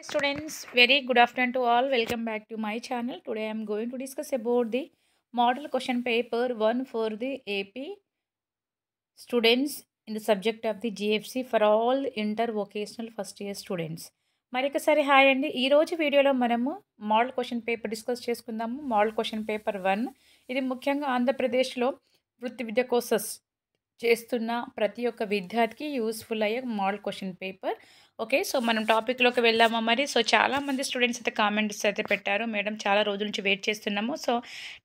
students, very good afternoon to all. Welcome back to my channel. Today I am going to discuss about the model question paper 1 for the AP students in the subject of the GFC for all inter vocational first year students. మరొకసారి hi అండి. ఈరోజు వీడియోలో మనము model question paper discuss చేసుకుందాము. Model question paper 1 ఇది ముఖ్యంగా ఆంధ్రప్రదేశ్లో వృత్తి విద్య కోర్సెస్ చేస్తున్న ప్రతి ఒక్క విద్యార్థికి యూస్ఫుల్ అయ్యే model question paper. Okay, so మనం టాపిక్లోకి వెళ్దామా మరి. సో చాలామంది స్టూడెంట్స్ అయితే కామెంట్స్ అయితే పెట్టారు, మేడం చాలా రోజుల నుంచి వెయిట్ చేస్తున్నాము. సో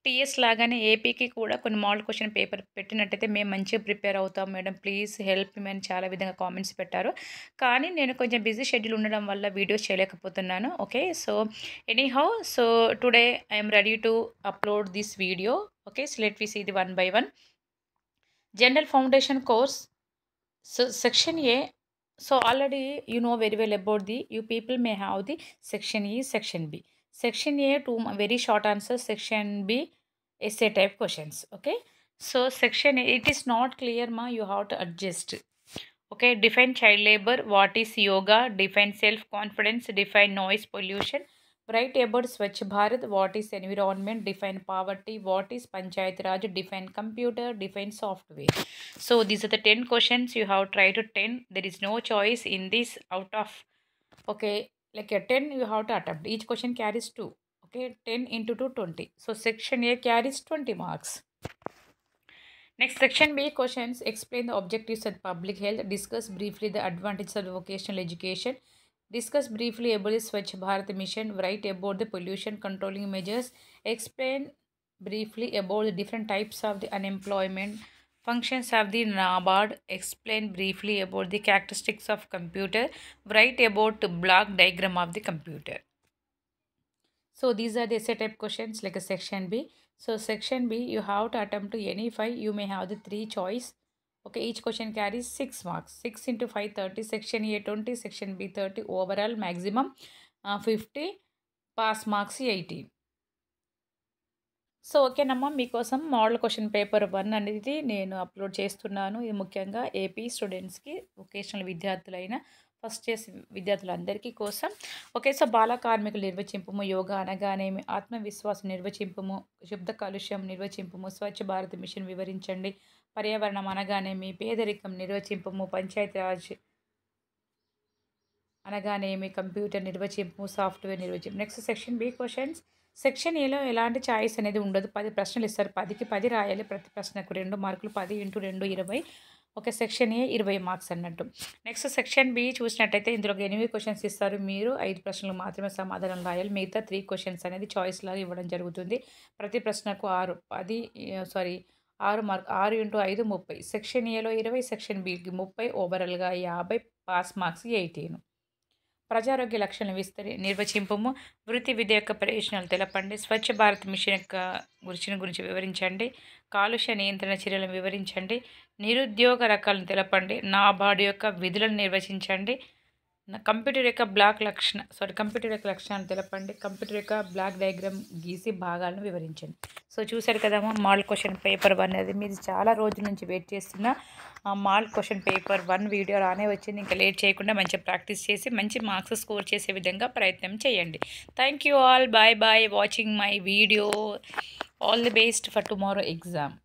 టీఎస్ లాగానే ఏపీకి కూడా కొన్ని మోడల్ క్వశ్చన్ పేపర్ పెట్టినట్టయితే మేము మంచిగా ప్రిపేర్ అవుతాం మేడం, ప్లీజ్ హెల్ప్ మీ అని చాలా విధంగా కామెంట్స్ పెట్టారు. కానీ నేను కొంచెం బిజీ షెడ్యూల్ ఉండడం వల్ల వీడియోస్ చేయలేకపోతున్నాను. Okay, so anyhow, so today I'm ready to upload this video. Okay, so let we see the one by one. General foundation course, so section A. So already you know very well about the, you people may have the section E, section B. Section A two very short answers, section B essay type questions. Okay, so section A, it is not clear ma, you have to adjust. Okay, define child labor, what is yoga, define self confidence, define noise pollution, write about Swachh Bharat, what is environment, define poverty, what is Panchayat Raj, define computer, define software. So these are the 10 questions you have tried to 10. There is no choice in this out of, okay, like a 10 you have to attempt. Each question carries 2. Okay, 10 into 2, 20. So section A carries 20 marks. Next, section B questions. Explain the objectives of public health. Discuss briefly the advantages of vocational education. Discuss briefly about the Swachh Bharat mission. Write about the pollution controlling measures. Explain briefly about the different types of the unemployment. Functions of the NABARD. Explain briefly about the characteristics of computer. Write about the block diagram of the computer. So these are the essay type questions like a section B. So section B, you have to attempt to any 5. You may have the 3 choice. Okay, each question carries 6 marks. 6 into 5, 30. Section A 20, section B 30. Overall maximum 50. Pass marks 80. So ఓకేనమ్మా, మీకోసం model question paper 1 అనేది నేను upload చేస్తున్నాను. ఇది ముఖ్యంగా AP స్టూడెంట్స్కి, vocational విద్యార్థులైన first years విద్యార్థులందరికీ కోసం. ఓకే, సో బాల కార్మికులు నిర్వచింపము, యోగా అనగానేమి, ఆత్మవిశ్వాసం నిర్వచింపము, శబ్ద కాలుష్యం నిర్వచింపము, స్వచ్ఛ భారత్ మిషన్ వివరించండి, పర్యావరణం అనగానేమి, పేదరికం నిర్వచింపము, పంచాయతీరాజ్ అనగానేమి, కంప్యూటర్ నిర్వచింపము, సాఫ్ట్వేర్ నిర్వచింపు. Next section B questions. Section ఏలో ఎలాంటి ఛాయిస్ అనేది ఉండదు. 10 ప్రశ్నలు ఇస్తారు, 10కి 10 రాయాలి. ప్రతి ప్రశ్నకు 2 మార్కులు, 10 ఇంటూ 2 20. ఓకే, సెక్షన్ ఏ 20 మార్క్స్ అన్నట్టు. నెక్స్ట్ సెక్షన్ బి చూసినట్టయితే ఇందులో 8 క్వశ్చన్స్ ఇస్తారు, మీరు 5 ప్రశ్నలు మాత్రమే సమాధానం రాయాలి. మిగతా 3 క్వశ్చన్స్ అనేది చాయిస్ లాగా ఇవ్వడం జరుగుతుంది. ప్రతి ప్రశ్నకు 6 మార్క్, 6 ఇంటూ 5 30. సెక్షన్ ఏలో 20, సెక్షన్ బికి 30, ఓవరాల్గా 50, పాస్ మార్క్స్ 18. ప్రజారోగ్య లక్షణాలు నిర్వచింపము, వృత్తి విద్య యొక్క ప్రయోజనాలు తెలపండి, స్వచ్ఛ భారత్ మిషన్ యొక్క గురించి వివరించండి, కాలుష్య నియంత్రణ చర్యలను వివరించండి, నిరుద్యోగ రకాలను తెలపండి, నాబార్డు యొక్క విధులను నిర్వచించండి, కంప్యూటర్ యొక్క కంప్యూటర్ యొక్క లక్షణాలను తెలపండి, కంప్యూటర్ యొక్క బ్లాక్ డయాగ్రామ్ గీసి భాగాలను వివరించండి. సో చూశారు కదమ్మా, మోడల్ క్వశ్చన్ పేపర్ 1 అనేది మీరు చాలా రోజుల నుంచి వెయిట్ చేస్తున్న మోడల్ క్వశ్చన్ పేపర్ 1 వీడియో రానే వచ్చింది. ఇంకా లేట్ చేయకుండా మంచిగా ప్రాక్టీస్ చేసి మంచి మార్క్స్ స్కోర్ చేసే విధంగా ప్రయత్నం చేయండి. Thank you all, bye bye watching my video. All the best for tomorrow exam.